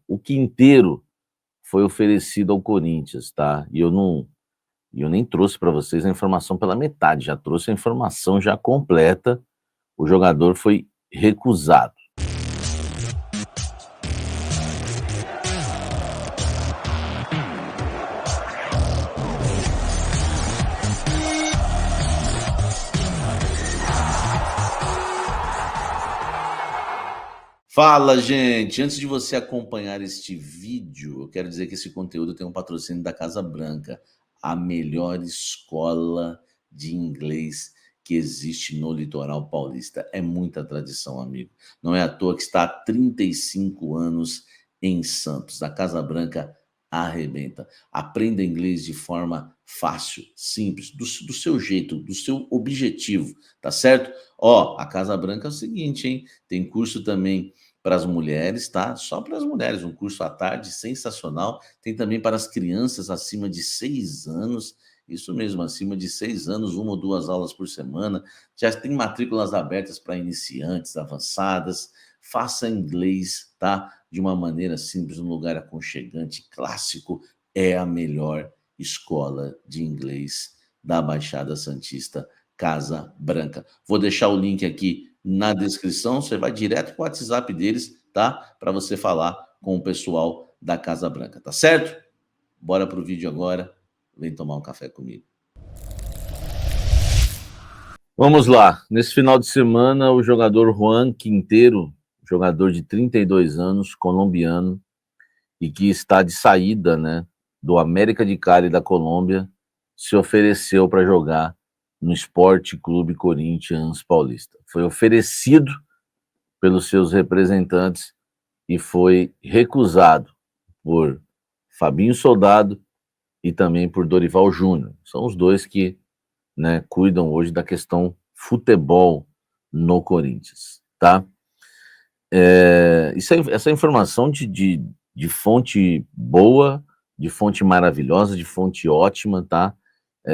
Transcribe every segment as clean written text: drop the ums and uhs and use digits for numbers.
o Quinteiro foi oferecido ao Corinthians, tá? E eu nem trouxe para vocês a informação pela metade, já trouxe a informação já completa. O jogador foi recusado. Fala, gente! Antes de você acompanhar este vídeo, eu quero dizer que esse conteúdo tem um patrocínio da Casa Branca, a melhor escola de inglês que existe no litoral paulista. É muita tradição, amigo. Não é à toa que está há 35 anos em Santos. A Casa Branca arrebenta. Aprenda inglês de forma fácil, simples, do seu jeito, do seu objetivo, tá certo? Ó, a Casa Branca é o seguinte, hein? Tem curso também para as mulheres, tá? Só para as mulheres, um curso à tarde sensacional. Tem também para as crianças acima de 6 anos, isso mesmo, acima de 6 anos, 1 ou 2 aulas por semana. Já tem matrículas abertas para iniciantes, avançadas. Faça inglês, tá? De uma maneira simples, num lugar aconchegante, clássico. É a melhor escola de inglês da Baixada Santista, Casa Branca. Vou deixar o link aqui na descrição, você vai direto para o WhatsApp deles, tá? Para você falar com o pessoal da Casa Branca, tá certo? Bora pro vídeo agora, vem tomar um café comigo. Vamos lá, nesse final de semana o jogador Juan Quinteiro, jogador de 32 anos, colombiano, e que está de saída, né, do América de Cali da Colômbia, se ofereceu para jogar no Sport Clube Corinthians Paulista. Foi oferecido pelos seus representantes e foi recusado por Fabinho Soldado e também por Dorival Júnior. São os dois que, né, cuidam hoje da questão futebol no Corinthians, tá? Essa informação de fonte boa, de fonte maravilhosa, de fonte ótima, tá?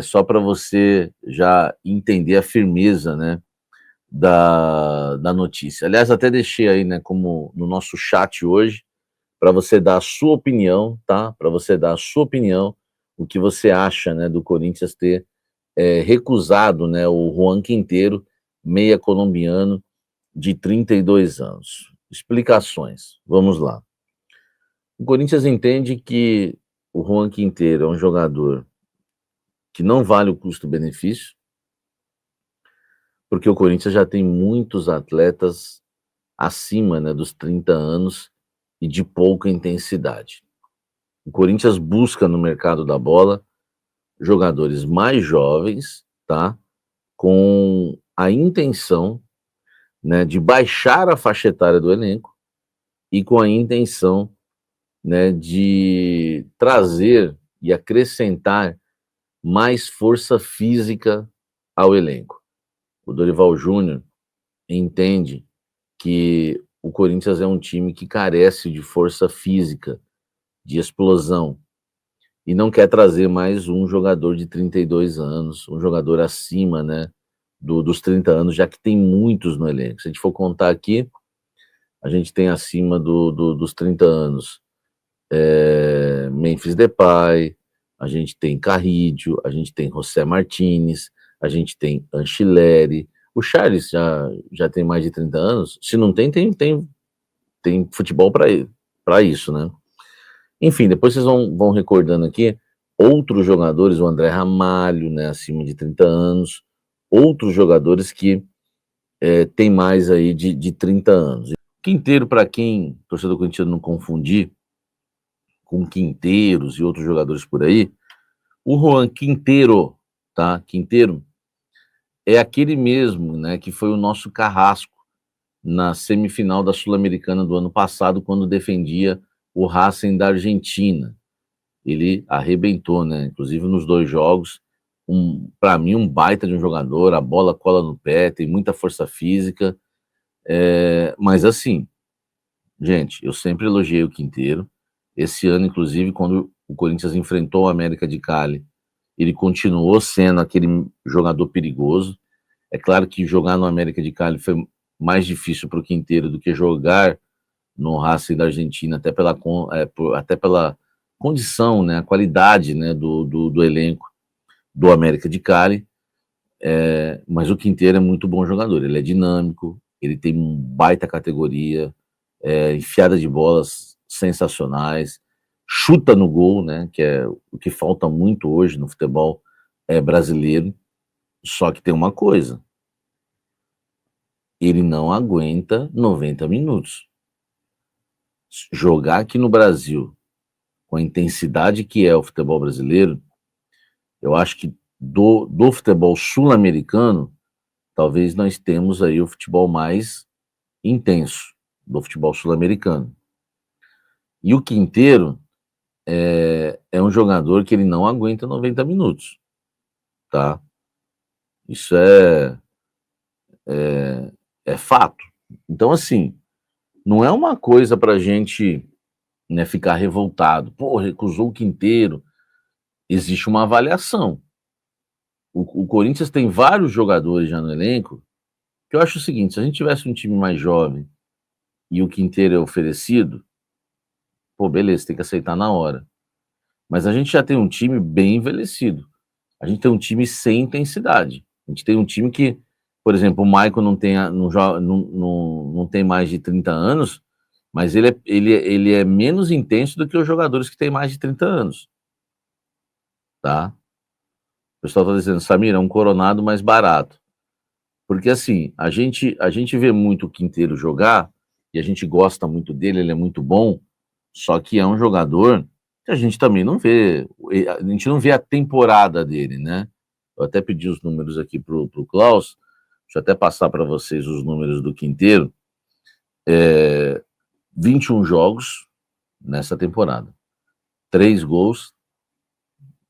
Só para você já entender a firmeza, né, da notícia. Aliás, até deixei aí, né, como no nosso chat hoje, para você dar a sua opinião, tá? Para você dar a sua opinião, o que você acha, né, do Corinthians ter recusado, né, o Juan Quinteiro, meia colombiano, de 32 anos. Explicações, vamos lá. O Corinthians entende que o Juan Quinteiro é um jogador que não vale o custo-benefício, porque o Corinthians já tem muitos atletas acima, né, dos 30 anos e de pouca intensidade. O Corinthians busca no mercado da bola jogadores mais jovens, tá? Com a intenção, né, de baixar a faixa etária do elenco e com a intenção, né, de trazer e acrescentar mais força física ao elenco. O Dorival Júnior entende que o Corinthians é um time que carece de força física, de explosão, e não quer trazer mais um jogador de 32 anos, um jogador acima, né, dos 30 anos, já que tem muitos no elenco. Se a gente for contar aqui, a gente tem acima dos 30 anos Memphis Depay, a gente tem Carrídio, a gente tem José Martínez, a gente tem Anchileri. O Charles já tem mais de 30 anos. Se não tem futebol para isso, né? Enfim, depois vocês vão recordando aqui outros jogadores, o André Ramalho, né, acima de 30 anos, outros jogadores que tem mais aí de 30 anos. Quinteiro, para quem, torcedor corintiano, não confundir com Quinteiros e outros jogadores por aí, o Juan Quinteiro, tá? Quinteiro é aquele mesmo, né, que foi o nosso carrasco na semifinal da Sul-Americana do ano passado, quando defendia o Racing da Argentina. Ele arrebentou, né, inclusive nos 2 jogos. Para mim, um baita de um jogador, a bola cola no pé, tem muita força física, mas assim, gente, eu sempre elogiei o Quinteiro. Esse ano, inclusive, quando o Corinthians enfrentou o América de Cali, ele continuou sendo aquele jogador perigoso. É claro que jogar no América de Cali foi mais difícil para o Quinteiro do que jogar no Racing da Argentina, até pela condição, né, a qualidade, né, do elenco do América de Cali, mas o Quinteiro é muito bom jogador, ele é dinâmico, ele tem uma baita categoria, enfiada de bolas sensacionais, chuta no gol, né, que é o que falta muito hoje no futebol brasileiro, só que tem uma coisa, ele não aguenta 90 minutos. Jogar aqui no Brasil, com a intensidade que é o futebol brasileiro, eu acho que do futebol sul-americano, talvez nós temos aí o futebol mais intenso do futebol sul-americano. E o Quinteiro é um jogador que ele não aguenta 90 minutos, tá? Isso é fato. Então, assim, não é uma coisa pra gente, né, ficar revoltado. Pô, recusou o Quinteiro. Existe uma avaliação. O Corinthians tem vários jogadores já no elenco, que eu acho o seguinte, se a gente tivesse um time mais jovem e o Quinteiro é oferecido, pô, beleza, tem que aceitar na hora. Mas a gente já tem um time bem envelhecido. A gente tem um time sem intensidade. A gente tem um time que, por exemplo, o Maicon não tem mais de 30 anos, mas ele é menos intenso do que os jogadores que têm mais de 30 anos. Tá? O pessoal está dizendo, Samir, é um Coronado mais barato. Porque assim, a gente vê muito o Quinteiro jogar, e a gente gosta muito dele, ele é muito bom, só que é um jogador que a gente também não vê, a gente não vê a temporada dele, né? Eu até pedi os números aqui pro Klaus, deixa eu até passar para vocês os números do Quinteiro. 21 jogos nessa temporada, 3 gols,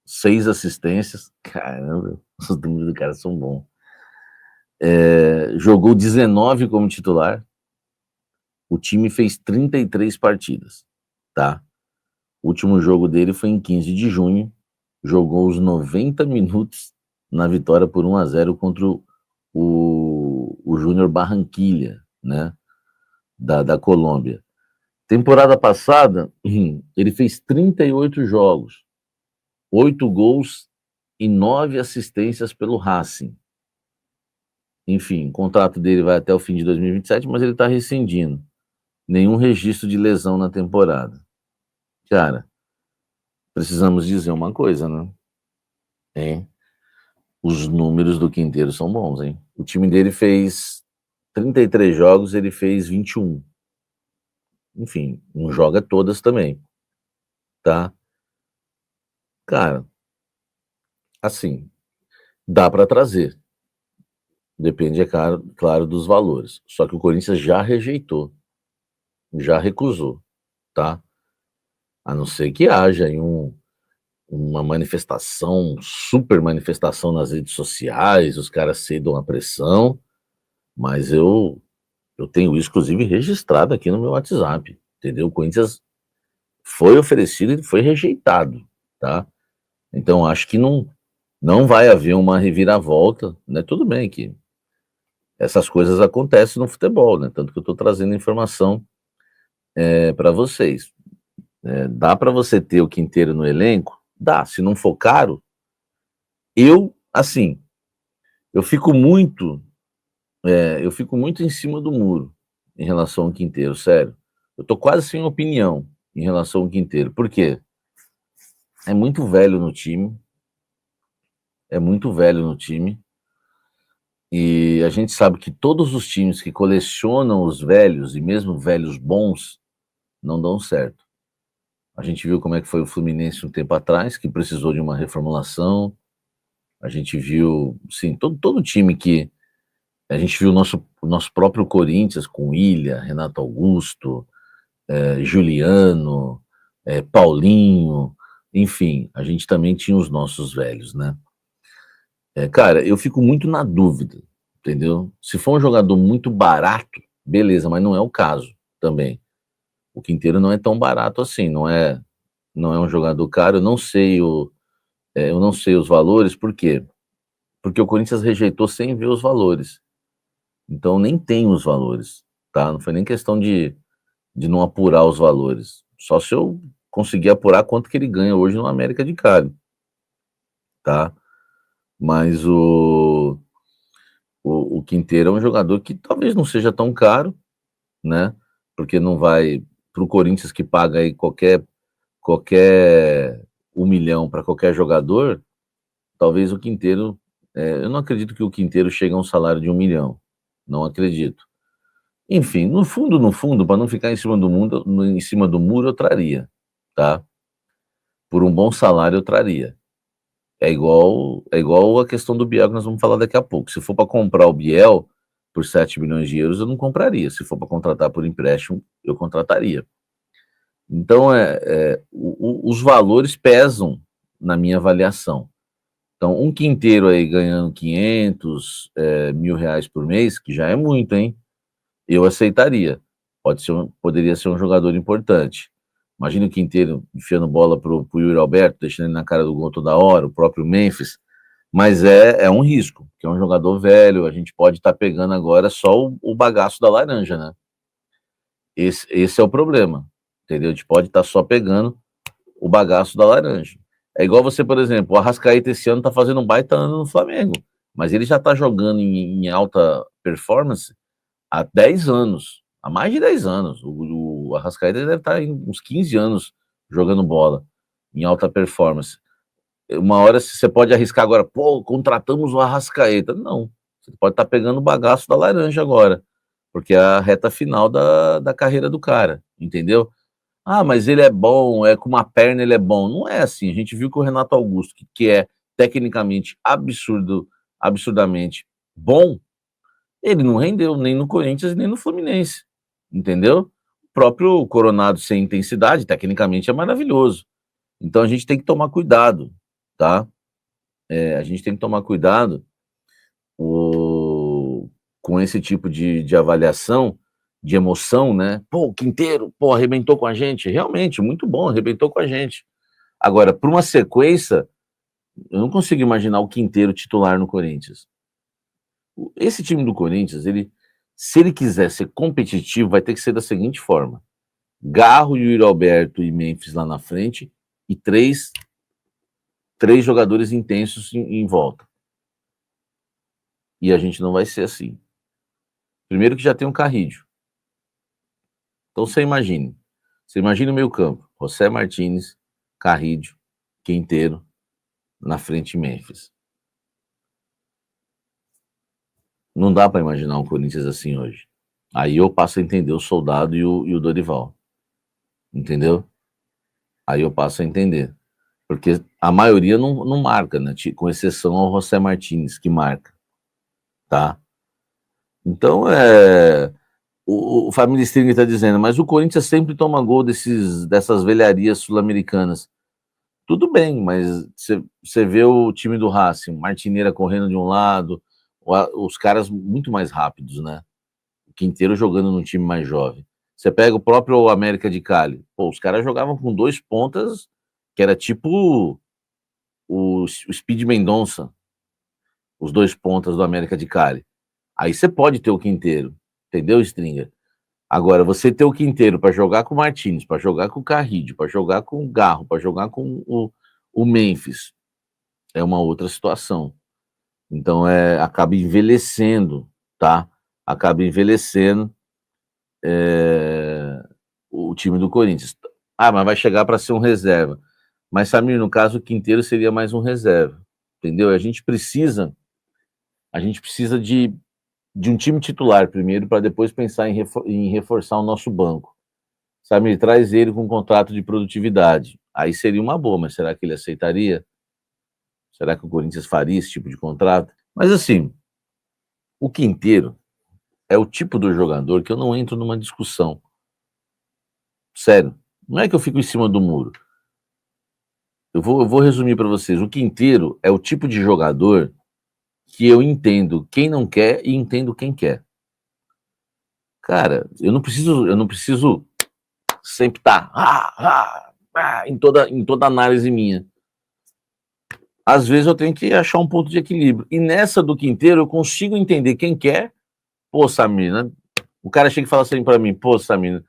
6 assistências, caramba, os números do cara são bons. Jogou 19 como titular, o time fez 33 partidas, tá? O último jogo dele foi em 15 de junho, jogou os 90 minutos na vitória por 1-0 contra o Júnior Barranquilla, né, da Colômbia. Temporada passada, ele fez 38 jogos, 8 gols e 9 assistências pelo Racing. Enfim, o contrato dele vai até o fim de 2027, mas ele está rescindindo. Nenhum registro de lesão na temporada. Cara, precisamos dizer uma coisa, né? Os números do Quinteiro são bons, hein? O time dele fez 33 jogos, ele fez 21. Enfim, não joga todas também, tá? Cara, assim, dá para trazer. Depende, é claro, dos valores. Só que o Corinthians já rejeitou, já recusou, tá? A não ser que haja aí uma manifestação, super manifestação nas redes sociais, os caras cedam a pressão, mas eu tenho isso, inclusive, registrado aqui no meu WhatsApp, entendeu? O Corinthians foi oferecido e foi rejeitado, tá? Então, acho que não vai haver uma reviravolta, né? Tudo bem que essas coisas acontecem no futebol, né? Tanto que eu estou trazendo informação para vocês. Dá para você ter o Quinteiro no elenco? Dá. Se não for caro, assim, eu fico muito em cima do muro em relação ao Quinteiro, sério. Eu tô quase sem opinião em relação ao Quinteiro. Por quê? É muito velho no time. É muito velho no time. E a gente sabe que todos os times que colecionam os velhos, e mesmo velhos bons, não dão certo. A gente viu como é que foi o Fluminense um tempo atrás, que precisou de uma reformulação. A gente viu, sim, todo time que... A gente viu o nosso próprio Corinthians com Ilha, Renato Augusto, Juliano, Paulinho, enfim, a gente também tinha os nossos velhos, né? Cara, eu fico muito na dúvida, entendeu? Se for um jogador muito barato, beleza, mas não é o caso também. O Quinteiro não é tão barato assim, não é um jogador caro. Eu não sei os valores, por quê? Porque o Corinthians rejeitou sem ver os valores. Então nem tem os valores, tá? Não foi nem questão de não apurar os valores. Só se eu conseguir apurar quanto que ele ganha hoje no América de Cali, tá? Mas o Quinteiro é um jogador que talvez não seja tão caro, né? Porque não vai para o Corinthians, que paga aí qualquer 1 milhão para qualquer jogador. Talvez o Quinteiro, eu não acredito que o Quinteiro chegue a um salário de 1 milhão, não acredito. Enfim, no fundo, para não ficar em cima do mundo, em cima do muro, eu traria, tá? Por um bom salário eu traria. É igual a questão do Biel que nós vamos falar daqui a pouco. Se for para comprar o Biel por 7 milhões de euros, eu não compraria. Se for para contratar por empréstimo, eu contrataria. Então, os valores pesam na minha avaliação. Então, um Quinteiro aí ganhando 500 mil reais por mês, que já é muito, hein? Eu aceitaria. Poderia ser um jogador importante. Imagina o Quinteiro enfiando bola pro Yuri Alberto, deixando ele na cara do gol toda hora, o próprio Memphis. Mas é um risco, que é um jogador velho, a gente pode estar pegando agora só o bagaço da laranja, né? Esse é o problema, entendeu? A gente pode estar só pegando o bagaço da laranja. É igual você, por exemplo, o Arrascaeta esse ano tá fazendo um baita ano no Flamengo, mas ele já tá jogando em alta performance há 10 anos, há mais de 10 anos. O Arrascaeta deve estar em uns 15 anos jogando bola em alta performance. Uma hora você pode arriscar agora, pô, contratamos o Arrascaeta. Não, você pode estar pegando o bagaço da laranja agora, porque é a reta final da carreira do cara, entendeu? Ah, mas ele é bom, com uma perna ele é bom. Não é assim. A gente viu que o Renato Augusto, que é tecnicamente absurdamente bom, ele não rendeu nem no Corinthians nem no Fluminense, entendeu? O próprio Coronado sem intensidade, tecnicamente é maravilhoso. Então a gente tem que tomar cuidado, tá? A gente tem que tomar cuidado com esse tipo de avaliação, de emoção, né? Pô, o Quinteiro, pô, arrebentou com a gente. Realmente, muito bom, arrebentou com a gente. Agora, para uma sequência, eu não consigo imaginar o Quinteiro titular no Corinthians. Esse time do Corinthians, se ele quiser ser competitivo, vai ter que ser da seguinte forma: Garro, Yuri Alberto e Memphis lá na frente e três jogadores intensos em volta. E a gente não vai ser assim. Primeiro que já tem um Carrídio. Então você imagine o meio campo: José Martínez, Carrídio, Quinteiro, na frente Memphis. Não dá para imaginar um Corinthians assim hoje. Aí eu passo a entender o Soldado e o Dorival. Entendeu? Aí eu passo a entender. Porque a maioria não marca, né? Com exceção ao José Martínez, que marca. Tá? Então, o Família String está dizendo, mas o Corinthians sempre toma gol dessas velharias sul-americanas. Tudo bem, mas você vê o time do Racing, Martineira correndo de um lado, os caras muito mais rápidos, né? O Quinteiro jogando num time mais jovem. Você pega o próprio América de Cali, pô, os caras jogavam com 2 pontas, que era tipo o Speed Mendonça, os 2 pontas do América de Cali. Aí você pode ter o Quinteiro, entendeu, Stringer? Agora, você ter o Quinteiro para jogar com o Martins, para jogar com o Carrídio, para jogar com o Garro, para jogar com o Memphis, é uma outra situação. Então, acaba envelhecendo, tá? Acaba envelhecendo o time do Corinthians. Ah, mas vai chegar para ser um reserva. Mas, Samir, no caso, o Quinteiro seria mais um reserva, entendeu? A gente precisa de um time titular primeiro, para depois pensar em reforçar o nosso banco. Samir, traz ele com um contrato de produtividade. Aí seria uma boa, mas será que ele aceitaria? Será que o Corinthians faria esse tipo de contrato? Mas assim, o Quinteiro é o tipo do jogador que eu não entro numa discussão. Sério, não é que eu fico em cima do muro. Eu vou resumir para vocês. O Quinteiro é o tipo de jogador que eu entendo quem não quer e entendo quem quer. Cara, eu não preciso sempre estar em toda análise minha. Às vezes eu tenho que achar um ponto de equilíbrio. E nessa do Quinteiro eu consigo entender quem quer. Pô, Samir, né? O cara chega e fala assim para mim, pô, Samir,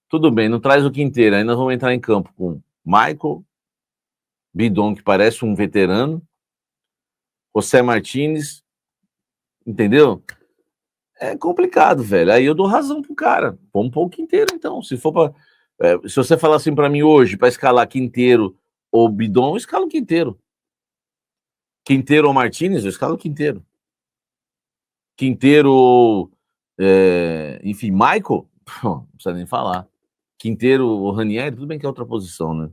Tudo bem, não traz o Quinteiro. Aí nós vamos entrar em campo com Michael, Bidon, que parece um veterano, José Martínez, entendeu? É complicado, velho. Aí eu dou razão pro cara. Vamos pôr o Quinteiro, então. Se for pra. Se você falar assim pra mim hoje, pra escalar Quinteiro ou Bidon, eu escalo o Quinteiro. Quinteiro ou Martínez, eu escalo o Quinteiro. Quinteiro, enfim, Michael, não precisa nem falar. Quinteiro ou Ranieri, tudo bem que é outra posição, né?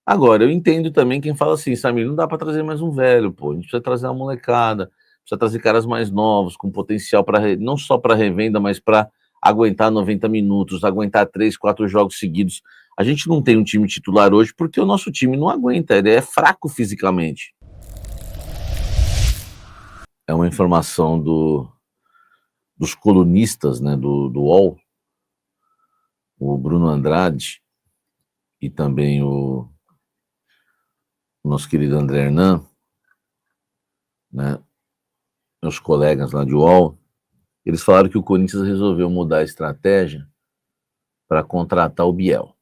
Agora, eu entendo também quem fala assim, Samir, não dá para trazer mais um velho, pô. A gente precisa trazer uma molecada, precisa trazer caras mais novos, com potencial para não só para revenda, mas para aguentar 90 minutos, aguentar 3, 4 jogos seguidos. A gente não tem um time titular hoje porque o nosso time não aguenta, ele é fraco fisicamente. É uma informação dos colunistas, né, do UOL, o Bruno Andrade e também o nosso querido André Hernan, né, meus colegas lá de UOL, eles falaram que o Corinthians resolveu mudar a estratégia para contratar o Biel.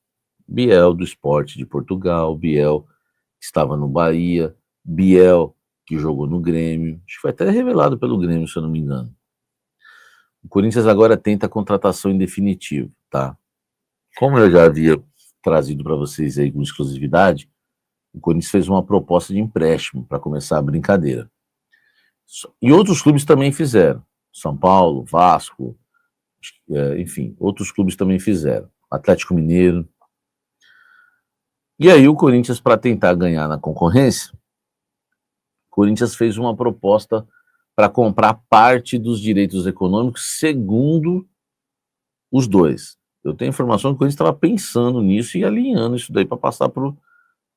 Biel do Sport de Portugal, Biel que estava no Bahia, Biel que jogou no Grêmio, acho que foi até revelado pelo Grêmio, se eu não me engano. O Corinthians agora tenta a contratação em definitivo, tá? Como eu já havia trazido para vocês aí com exclusividade, o Corinthians fez uma proposta de empréstimo para começar a brincadeira. E outros clubes também fizeram. São Paulo, Vasco, enfim, outros clubes também fizeram. Atlético Mineiro. E aí o Corinthians, para tentar ganhar na concorrência, o Corinthians fez uma proposta para comprar parte dos direitos econômicos, segundo os dois. Eu tenho informação que o Corinthians estava pensando nisso e alinhando isso daí para passar para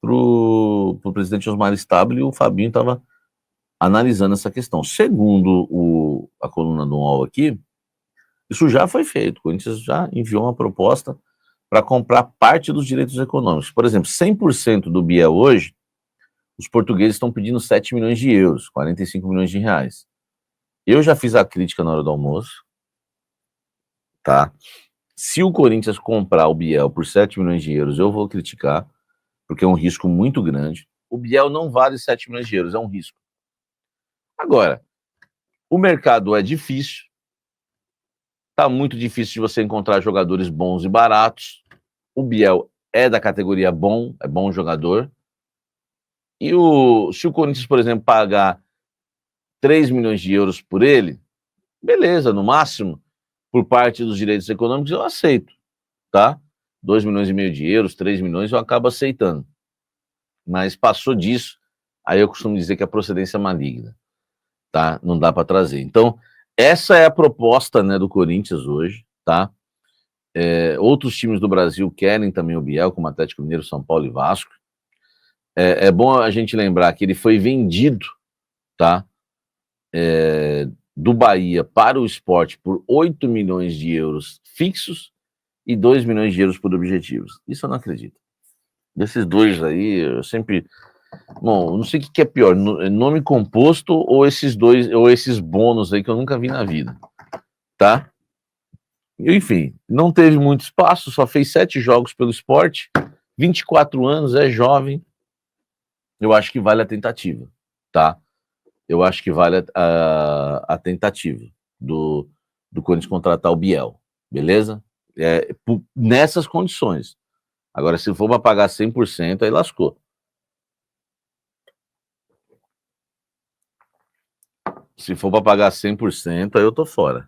o presidente Osmar Stabile, e o Fabinho estava analisando essa questão. Segundo a coluna do UOL aqui, isso já foi feito. O Corinthians já enviou uma proposta para comprar parte dos direitos econômicos. Por exemplo, 100% do Biel hoje, os portugueses estão pedindo 7 milhões de euros, 45 milhões de reais. Eu já fiz a crítica na hora do almoço, tá? Se o Corinthians comprar o Biel por 7 milhões de euros, eu vou criticar, porque é um risco muito grande. O Biel não vale 7 milhões de euros, é um risco. Agora, o mercado é difícil, tá muito difícil de você encontrar jogadores bons e baratos. O Biel é da categoria bom, é bom jogador. E se o Corinthians, por exemplo, pagar 3 milhões de euros por ele, beleza, no máximo, por parte dos direitos econômicos, eu aceito, tá? 2 milhões e meio de euros, 3 milhões, eu acabo aceitando. Mas passou disso, aí eu costumo dizer que a procedência é maligna, tá? Não dá para trazer. Então, essa é a proposta, né, do Corinthians hoje, tá? Outros times do Brasil querem também o Biel, como Atlético Mineiro, São Paulo e Vasco. É bom a gente lembrar que ele foi vendido, tá? Do Bahia para o Sport por 8 milhões de euros fixos e 2 milhões de euros por objetivos. Isso eu não acredito. Desses dois aí, eu sempre... Bom, não sei o que é pior, nome composto ou esses dois, ou esses bônus aí que eu nunca vi na vida, tá? Enfim, não teve muito espaço, só fez 7 jogos pelo Sport, 24 anos, é jovem, eu acho que vale a tentativa, tá? Eu acho que vale a tentativa do Corinthians contratar o Biel, beleza? Nessas condições. Agora, se for para pagar 100%, aí lascou. Se for para pagar 100%, aí eu tô fora.